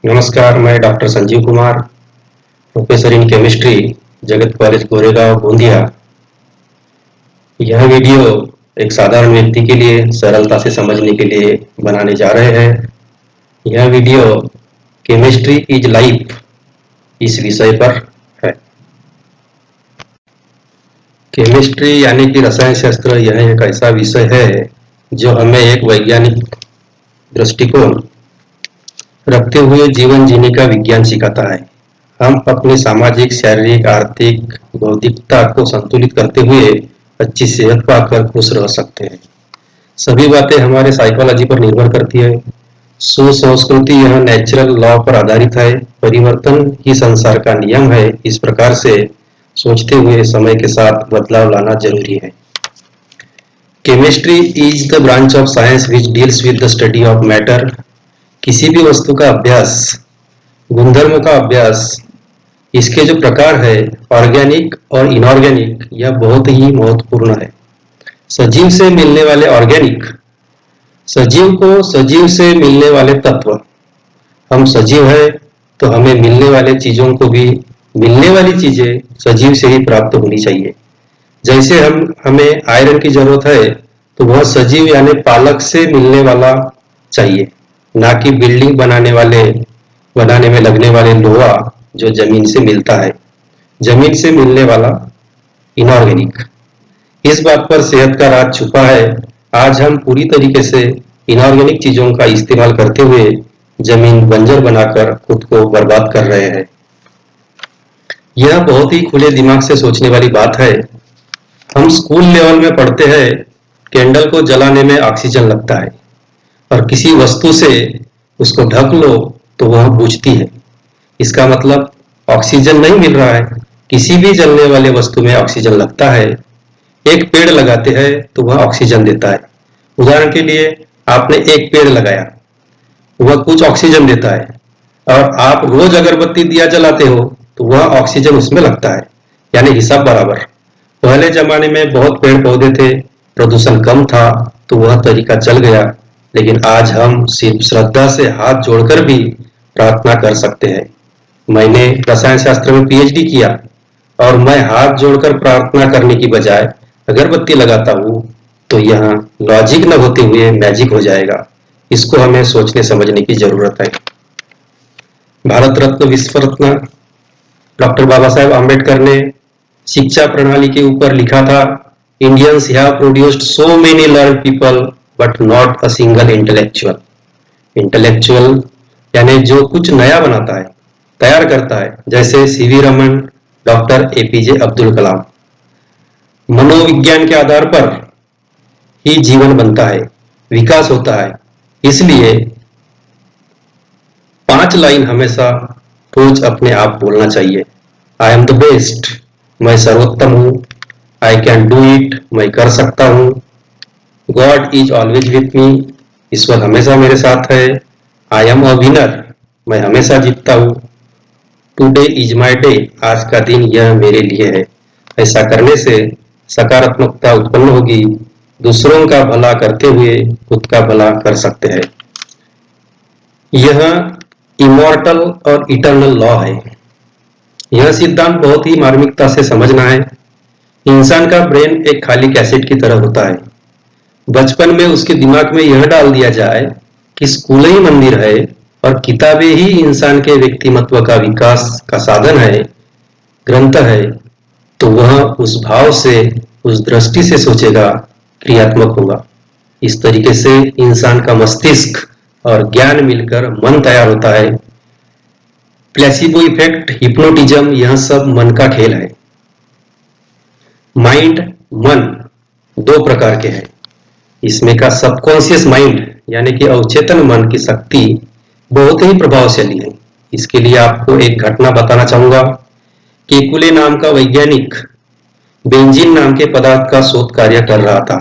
नमस्कार, मैं doctor Sanjeev Kumar, professor in chemistry, जगत कॉलेज गोरेगांव गोंदिया। यह वीडियो एक साधारण व्यक्ति के लिए सरलता से समझने के लिए बनाने जा रहे हैं। यह वीडियो केमिस्ट्री इज लाइफ इस विषय पर है। केमिस्ट्री यानी कि रसायन शास्त्र यह एक ऐसा विषय है जो हमें एक वैज्ञानिक दृष्टिकोण रखते हुए जीवन जीने का विज्ञान सिखाता है। हम अपनी सामाजिक, शारीरिक, आर्थिक, बौद्धिकता को संतुलित करते हुए अच्छी सेहत पाकर खुश रह सकते हैं। सभी बातें हमारे साइकोलॉजी पर निर्भर करती है। सुसंस्कृति यह नेचुरल लॉ पर आधारित है। परिवर्तन ही संसार का नियम है। इस प्रकार से सोचते हुए समय के साथ बदलाव लाना जरूरी है। Chemistry is the branch of science which deals with the study of matter. किसी भी वस्तु का अभ्यास, गुणधर्मों का अभ्यास, इसके जो प्रकार है ऑर्गेनिक और इनऑर्गेनिक, यह बहुत ही महत्वपूर्ण है। सजीव से मिलने वाले ऑर्गेनिक, सजीव को सजीव से मिलने वाले तत्व। हम सजीव है तो हमें मिलने वाले चीजों को भी, मिलने वाली चीजें सजीव से ही प्राप्त होनी चाहिए। जैसे हमें आयरन की जरूरत है तो वह सजीव यानी पालक से मिलने वाला चाहिए, ना कि बिल्डिंग बनाने में लगने वाले लोहा जो जमीन से मिलता है। जमीन से मिलने वाला इनऑर्गेनिक। इस बात पर सेहत का राज छुपा है। आज हम पूरी तरीके से इनऑर्गेनिक चीजों का इस्तेमाल करते हुए जमीन बंजर बनाकर खुद को बर्बाद कर रहे हैं। यह बहुत ही खुले दिमाग से सोचने वाली बात है। हम स्कूल लेवल में पढ़ते हैं, कैंडल को जलाने में ऑक्सीजन लगता है और किसी वस्तु से उसको ढक लो तो वह बुझती है। इसका मतलब ऑक्सीजन नहीं मिल रहा है। किसी भी जलने वाले वस्तु में ऑक्सीजन लगता है। एक पेड़ लगाते हैं तो वह ऑक्सीजन देता है। उदाहरण के लिए आपने एक पेड़ लगाया, वह कुछ ऑक्सीजन देता है, और आप रोज अगरबत्ती दिया जलाते हो तो वह ऑक्सीजन उसमें लगता है, यानी हिसाब बराबर। पहले जमाने में बहुत पेड़ पौधे थे, प्रदूषण कम था तो वह तरीका चल गया। लेकिन आज हम सिर्फ श्रद्धा से हाथ जोड़कर भी प्रार्थना कर सकते हैं। मैंने रसायन शास्त्र में पीएचडी किया और मैं हाथ जोड़कर प्रार्थना करने की बजाय अगरबत्ती लगाता हूँ तो यहाँ लॉजिक न होते हुए मैजिक हो जाएगा। इसको हमें सोचने समझने की जरूरत है। भारत रत्न, विश्व रत्न डॉक्टर बाबा साहेब आम्बेडकर ने शिक्षा प्रणाली के ऊपर लिखा था, Indians have produced so many learn people but not a single intellectual. Intellectual यानी जो कुछ नया बनाता है, तैयार करता है, जैसे CV Raman, doctor APJ Abdul Kalam. मनोविज्ञान के आधार पर ही जीवन बनता है, विकास होता है। इसलिए 5 लाइन हमेशा रोज अपने आप बोलना चाहिए। आई एम द बेस्ट, मैं सर्वोत्तम हूँ। आई कैन डू इट, मैं कर सकता हूँ। God is always with me, ईश्वर हमेशा मेरे साथ है। आई एम अ विनर, मैं हमेशा जीतता हूँ। टुडे इज माई डे, आज का दिन यह मेरे लिए है। ऐसा करने से सकारात्मकता उत्पन्न होगी। दूसरों का भला करते हुए खुद का भला कर सकते हैं। यह इमॉर्टल और इटर्नल लॉ है। यह सिद्धांत बहुत ही मार्मिकता से समझना है। इंसान का ब्रेन एक खाली कैसेट की तरह होता है। बचपन में उसके दिमाग में यह डाल दिया जाए कि स्कूल ही मंदिर है और किताबें ही इंसान के व्यक्तिमत्व का विकास का साधन है, ग्रंथ है, तो वह उस भाव से, उस दृष्टि से सोचेगा, क्रियात्मक होगा। इस तरीके से इंसान का मस्तिष्क और ज्ञान मिलकर मन तैयार होता है। प्लेसिबो इफेक्ट, हिप्नोटिज्म, यह सब मन का खेल है। माइंड, मन, 2 प्रकार के हैं। इसमें का सबकॉन्शियस माइंड यानी कि अवचेतन मन की शक्ति बहुत ही प्रभावशाली है। इसके लिए आपको एक घटना बताना चाहूंगा। केकुले नाम का वैज्ञानिक बेंजीन नाम के पदार्थ का शोध कार्य कर रहा था।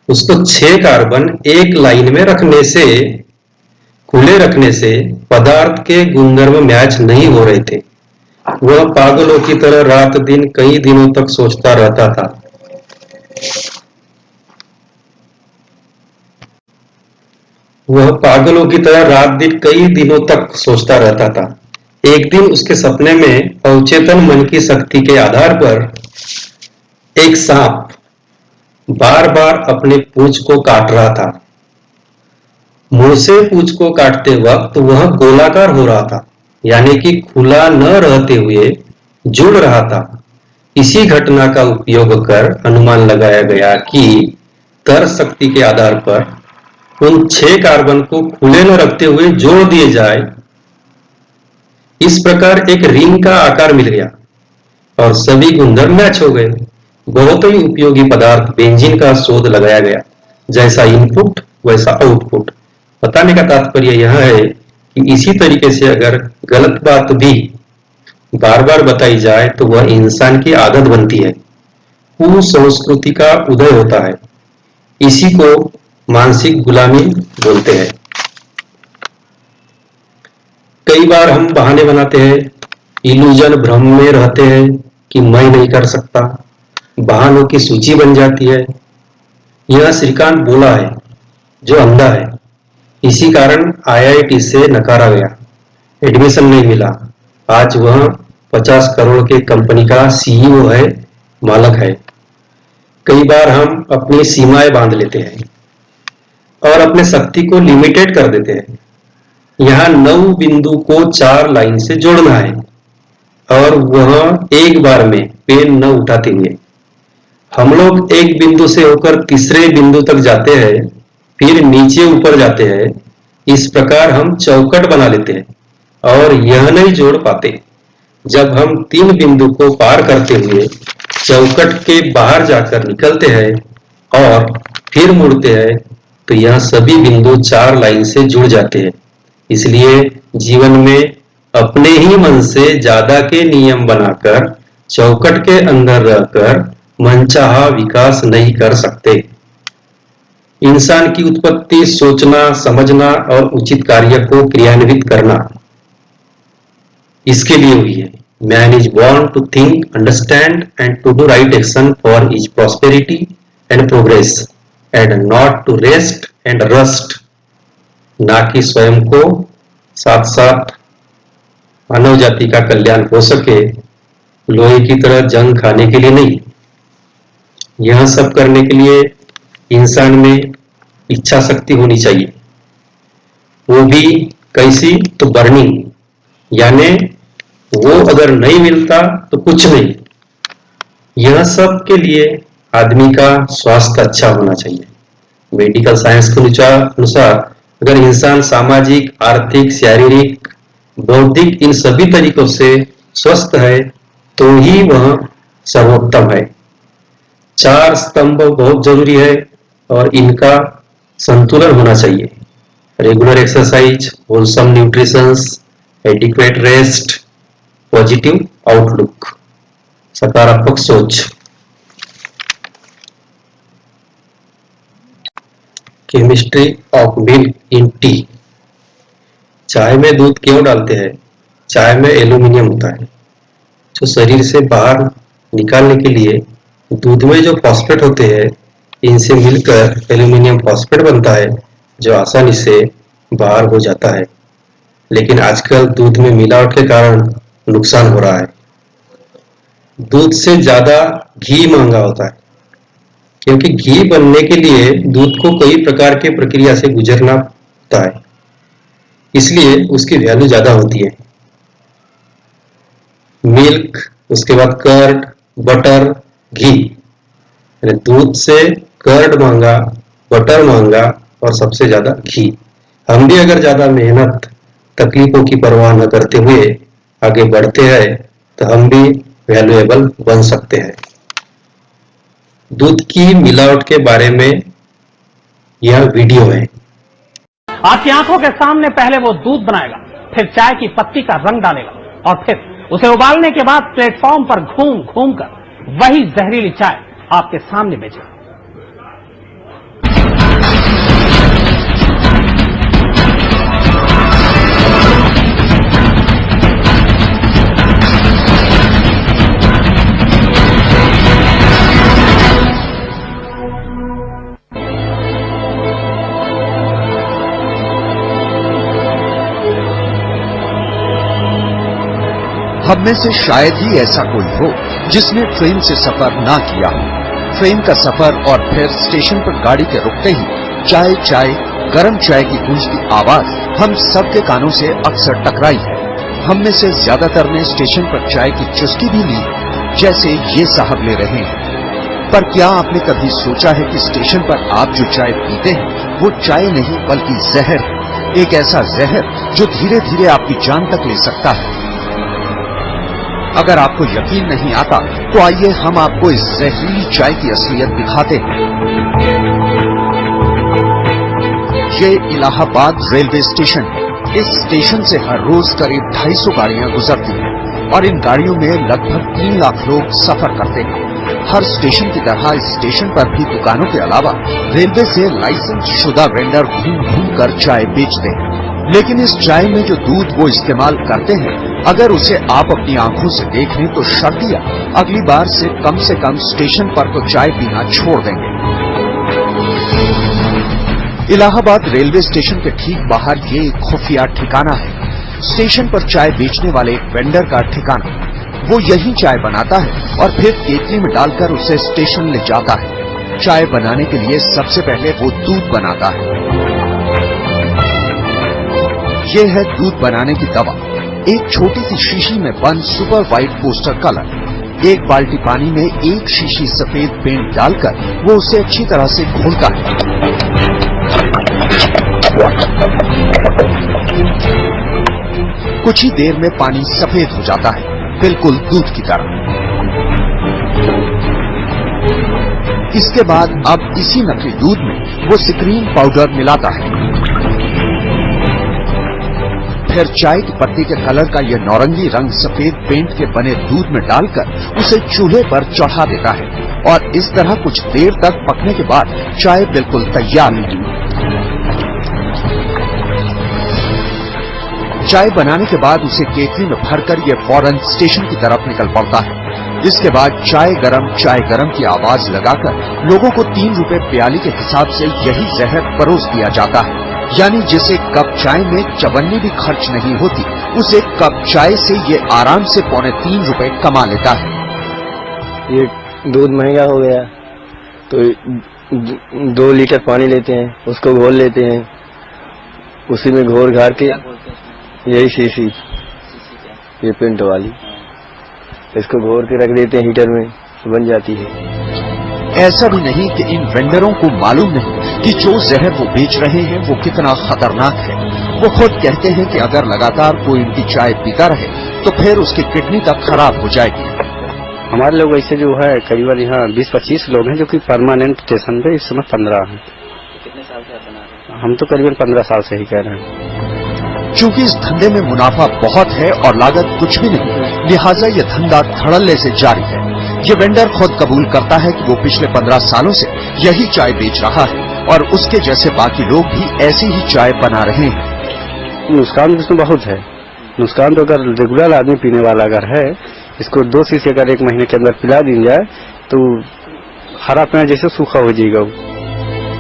उसको 6 कार्बन एक लाइन में खुले रखने से पदार्थ के गुणधर्म मैच नहीं हो रहे थे। वह पागलों की तरह रात दिन कई दिनों तक सोचता रहता था। वह पागलों की तरह रात दिन कई दिनों तक सोचता रहता था। एक दिन उसके सपने में अवचेतन मन की शक्ति के आधार पर एक सांप बार बार अपने पूंछ को काट रहा था। मुंह से पूंछ को काटते वक्त वह गोलाकार हो रहा था, यानी कि खुला न रहते हुए जुड़ रहा था। इसी घटना का उपयोग कर अनुमान लगाया गया कि तर शक्ति के आधार पर उन 6 कार्बन को खुले न रखते हुए जोड़ दिए जाए। इस प्रकार एक रिंग का आकार मिल गया और सभी गुणधर्म मैच हो गए। बहुत ही उपयोगी पदार्थ बेंजीन का शोध लगाया गया। जैसा इनपुट वैसा आउटपुट। बताने का तात्पर्य यह है कि इसी तरीके से अगर गलत बात भी बार बार बताई जाए तो वह इंसान की आदत बनती है। कुसंस्कृति का उदय होता है। इसी को मानसिक गुलामी बोलते हैं। कई बार हम बहाने बनाते हैं, इल्यूजन भ्रम में रहते हैं कि मैं नहीं कर सकता। बहानों की सूची बन जाती है। यह श्रीकांत बोला है जो अंधा है। इसी कारण आईआईटी से नकारा गया, एडमिशन नहीं मिला। आज वह 50 करोड़ के कंपनी का सीईओ है, मालक है। कई बार हम अपनी सीमाएं बांध लेते हैं और अपने शक्ति को लिमिटेड कर देते हैं। यहाँ 9 बिंदु को 4 लाइन से जोड़ना है और वह एक बार में पेन न उठाते हुए। हम लोग एक बिंदु से होकर तीसरे बिंदु तक जाते हैं, फिर नीचे ऊपर जाते हैं। इस प्रकार हम चौकट बना लेते हैं और यह नहीं जोड़ पाते। जब हम 3 बिंदु को पार करते हुए चौकट के बाहर जाकर निकलते हैं और फिर मुड़ते हैं तो यह सभी बिंदु 4 लाइन से जुड़ जाते हैं। इसलिए जीवन में अपने ही मन से ज्यादा के नियम बनाकर चौकट के अंदर रहकर मनचाहा विकास नहीं कर सकते। इंसान की उत्पत्ति सोचना, समझना और उचित कार्य को क्रियान्वित करना इसके लिए हुई है। Man is born to think, understand and to do right action for his prosperity and progress and not to rest and rust। ना कि स्वयं को साथ साथ मानव जाति का कल्याण हो सके, लोहे की तरह जंग खाने के लिए नहीं। यह सब करने के लिए इंसान में इच्छा शक्ति होनी चाहिए। वो भी कैसी? तो बर्निंग, यानी वो अगर नहीं मिलता तो कुछ नहीं। यह सब के लिए आदमी का स्वास्थ्य अच्छा होना चाहिए। मेडिकल साइंस के अनुसार अगर इंसान सामाजिक, आर्थिक, शारीरिक, बौद्धिक इन सभी तरीकों से स्वस्थ है तो ही वह सर्वोत्तम है। 4 स्तंभ बहुत जरूरी है और इनका संतुलन होना चाहिए। Regular exercise, wholesome nutrition, adequate rest, positive outlook, सकारात्मक सोच। Chemistry of milk in T. चाय में दूध क्यों डालते हैं? चाय में एल्यूमिनियम होता है जो शरीर से बाहर निकालने के लिए दूध में जो फॉस्फेट होते हैं इनसे मिलकर एल्यूमिनियम फॉस्फेट बनता है जो आसानी से बाहर हो जाता है। लेकिन आजकल दूध में मिलावट के कारण नुकसान हो रहा है। दूध से ज्यादा घी महंगा होता है क्योंकि घी बनने के लिए दूध को कई प्रकार के प्रक्रिया से गुजरना होता है, इसलिए उसकी वैल्यू ज्यादा होती है। मिल्क, उसके बाद कर्ड, बटर, घी। दूध से कर्ड महंगा, बटर महंगा और सबसे ज्यादा घी। हम भी अगर ज्यादा मेहनत, तकलीफों की परवाह न करते हुए आगे बढ़ते हैं तो हम भी वैल्यूएबल बन सकते हैं। दूध की मिलावट के बारे में यह वीडियो है। आपकी आंखों के सामने पहले वो दूध बनाएगा, फिर चाय की पत्ती का रंग डालेगा और फिर उसे उबालने के बाद प्लेटफॉर्म पर घूम घूम कर वही जहरीली चाय आपके सामने बेचेगा। हम में से शायद ही ऐसा कोई हो जिसने ट्रेन से सफर ना किया हो। ट्रेन का सफर और फिर स्टेशन पर गाड़ी के रुकते ही चाय चाय, गरम चाय की गूंजती आवाज हम सबके कानों से अक्सर टकराई है। हम में से ज्यादातर ने स्टेशन पर चाय की चुस्की भी ली, जैसे ये साहब ले रहे हैं। पर क्या आपने कभी सोचा है कि स्टेशन पर आप जो चाय पीते हैं वो चाय नहीं बल्कि जहर है। एक ऐसा जहर जो धीरे धीरे आपकी जान तक ले सकता है। अगर आपको यकीन नहीं आता तो आइए हम आपको इस जहरीली चाय की असलियत दिखाते हैं। ये इलाहाबाद रेलवे स्टेशन है। इस स्टेशन से हर रोज करीब 250 गाड़ियां गुजरती हैं और इन गाड़ियों में लगभग 3 लाख लोग सफर करते हैं। हर स्टेशन की तरह इस स्टेशन पर भी दुकानों के अलावा रेलवे से लाइसेंस शुदा वेंडर घूम घूम कर चाय बेचते हैं। लेकिन इस चाय में जो दूध वो इस्तेमाल करते हैं, अगर उसे आप अपनी आंखों से देख लें तो शर्तिया अगली बार से कम स्टेशन पर तो चाय पीना छोड़ देंगे। इलाहाबाद रेलवे स्टेशन के ठीक बाहर ये एक खुफिया ठिकाना है। स्टेशन पर चाय बेचने वाले एक वेंडर का ठिकाना। वो यही चाय बनाता है और फिर केतली में डालकर उसे स्टेशन ले जाता है। चाय बनाने के लिए सबसे पहले वो दूध बनाता है। ये है दूध बनाने की दवा। एक छोटी सी शीशी में बंद सुपर व्हाइट पोस्टर कलर। एक बाल्टी पानी में एक शीशी सफेद पेंट डालकर वो उसे अच्छी तरह से घोलता है। कुछ ही देर में पानी सफेद हो जाता है, बिल्कुल दूध की तरह। इसके बाद अब इसी नकली दूध में वो स्क्रीन पाउडर मिलाता है। फिर चाय की पत्ती के कलर का यह नारंगी रंग सफेद पेंट के बने दूध में डालकर उसे चूल्हे पर चढ़ा देता है और इस तरह कुछ देर तक पकने के बाद चाय बिल्कुल तैयार है। चाय बनाने के बाद उसे केतली में भरकर ये फौरन स्टेशन की तरफ निकल पड़ता है। इसके बाद चाय गरम की आवाज लगाकर लोगों को 3 रुपए प्याली के हिसाब से यही जहर परोस दिया जाता है। यानी जिसे कप चाय में चवन्नी भी खर्च नहीं होती, उसे कप चाय से ये आराम से 3.25 रुपए कमा लेता है। ये दूध महंगा हो गया तो 2 लीटर पानी लेते हैं, उसको घोल लेते हैं, उसी में घोर घार के यही शीशी ये पेंट वाली, इसको घोर के रख देते हैं हीटर में, बन जाती है। ऐसा भी नहीं कि इन वेंडरों को मालूम नहीं कि जो जहर वो बेच रहे हैं वो कितना खतरनाक है। वो खुद कहते हैं कि अगर लगातार कोई इनकी चाय पीता रहे तो फिर उसकी किडनी तक खराब हो जाएगी। हमारे लोग ऐसे जो है करीबन यहाँ 20-25 लोग हैं जो कि परमानेंट स्टेशन पे इस समय 15 हैं। कितने साल से बना रहे हैं? हम तो करीबन 15 साल से ही कह रहे हैं। चूंकि इस धंधे में मुनाफा बहुत है और लागत कुछ भी नहीं, लिहाजा ये धंधा धड़ल्ले से जारी है। ये वेंडर खुद कबूल करता है कि वो पिछले 15 सालों से यही चाय बेच रहा है और उसके जैसे बाकी लोग भी ऐसी ही चाय बना रहे हैं। नुकसान इसमें बहुत है। नुकसान तो अगर रेगुलर आदमी पीने वाला अगर है, इसको 2 शीशी अगर 1 महीने के अंदर पिला दी जाए तो हरा पेड़ जैसे सूखा हो जाएगा।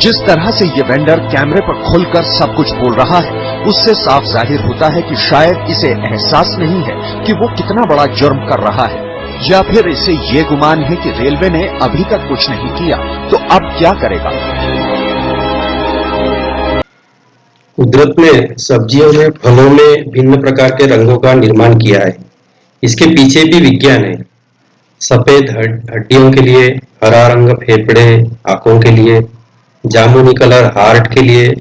जिस तरह से ये वेंडर कैमरे पर खुलकर सब कुछ बोल रहा है, उससे साफ जाहिर होता है कि शायद इसे एहसास नहीं है कि वो कितना बड़ा जुर्म कर रहा है, या फिर इसे ये गुमान है कि रेलवे ने अभी तक कुछ नहीं किया तो अब क्या करेगा। कुदरत ने सब्जियों में, फलों में भिन्न प्रकार के रंगों का निर्माण किया है। इसके पीछे भी विज्ञान है। सफेद हड्डियों के लिए, हरा रंग फेफड़े आंखों के लिए, जामुनी कलर हार्ट के लिए,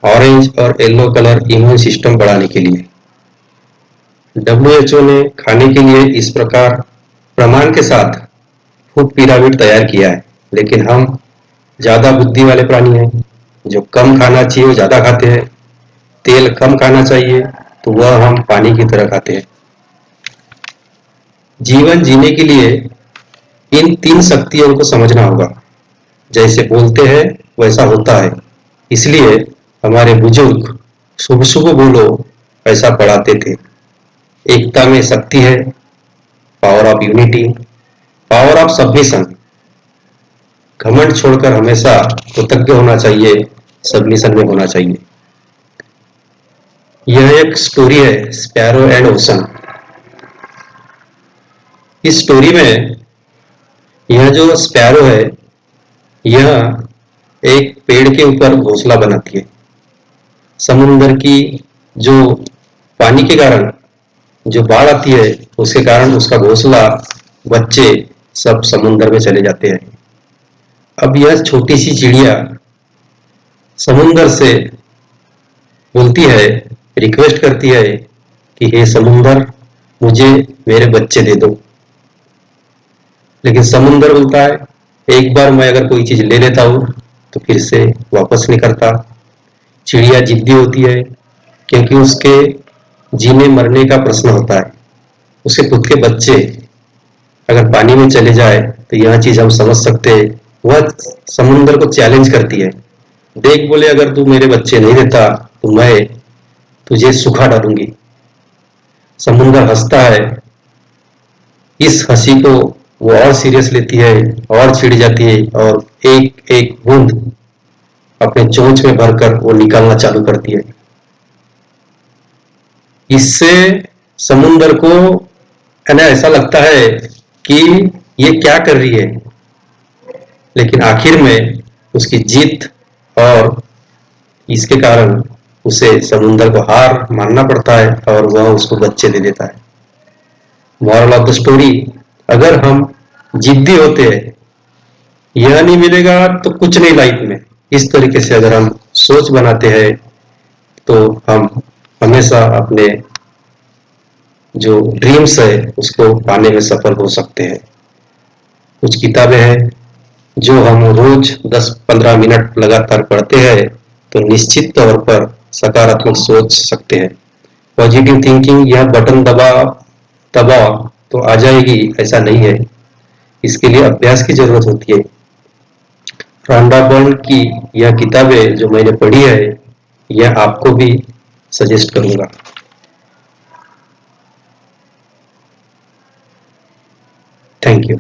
ऑरेंज और येलो कलर इम्यून सिस्टम बढ़ाने के लिए। WHO ने खाने के लिए इस प्रकार प्रमाण के साथ फूड पिरामिड तैयार किया है। लेकिन हम ज्यादा बुद्धि वाले प्राणी हैं। जो कम खाना चाहिए वो ज्यादा खाते हैं, तेल कम खाना चाहिए तो वह हम पानी की तरह खाते हैं। जीवन जीने के लिए इन 3 शक्तियों को समझना होगा। जैसे बोलते हैं वैसा होता है। इसलिए हमारे बुजुर्ग शुभ शुभ बोलो ऐसा पढ़ाते थे। एकता में शक्ति है, power of unity, power of submission. घमंड छोड़कर हमेशा कृतज्ञ होना चाहिए, सबमिशन में होना चाहिए। यह एक स्टोरी है, स्पैरो एंड ओशन। इस स्टोरी में यह जो स्पैरो है, यह एक पेड़ के ऊपर घोंसला बनाती है। समुद्र की जो पानी के कारण जो बाढ़ आती है, उसके कारण उसका घोंसला, बच्चे सब समुद्र में चले जाते हैं। अब यह छोटी सी चिड़िया समुद्र से बोलती है, रिक्वेस्ट करती है कि हे समुद्र, मुझे मेरे बच्चे दे दो। लेकिन समुद्र बोलता है, एक बार मैं अगर कोई चीज ले लेता हूं तो फिर से वापस नहीं करता। चिड़िया जिद्दी होती है, क्योंकि उसके जीने मरने का प्रश्न होता है। उसके खुद के बच्चे अगर पानी में चले जाए तो यह चीज हम समझ सकते हैं। वह समुद्र को चैलेंज करती है, देख बोले, अगर तू मेरे बच्चे नहीं देता तो मैं तुझे सुखा डालूंगी। समुद्र हंसता है, इस हंसी को वो और सीरियस लेती है और चिढ़ जाती है और एक एक बूंद अपने चोंच में भरकर वो निकालना चालू करती है। इससे समुद्र को ऐसा लगता है कि ये क्या कर रही है, लेकिन आखिर में उसकी जीत और इसके कारण उसे समुद्र को हार मानना पड़ता है और वह उसको बच्चे दे देता है। मॉरल ऑफ द स्टोरी, अगर हम जिद्दी होते हैं, यह नहीं मिलेगा तो कुछ नहीं लाइफ में, इस तरीके से अगर हम सोच बनाते हैं तो हम हमेशा अपने जो ड्रीम्स है उसको पाने में सफल हो सकते हैं। कुछ किताबें हैं जो हम रोज 10-15 मिनट लगातार पढ़ते हैं तो निश्चित तौर पर सकारात्मक सोच सकते हैं। पॉजिटिव थिंकिंग यह बटन दबाओ तो आ जाएगी, ऐसा नहीं है। इसके लिए अभ्यास की जरूरत होती है। रॉन्डा बर्न की यह किताबें जो मैंने पढ़ी है, यह आपको भी सजेस्ट करूंगा। Thank you.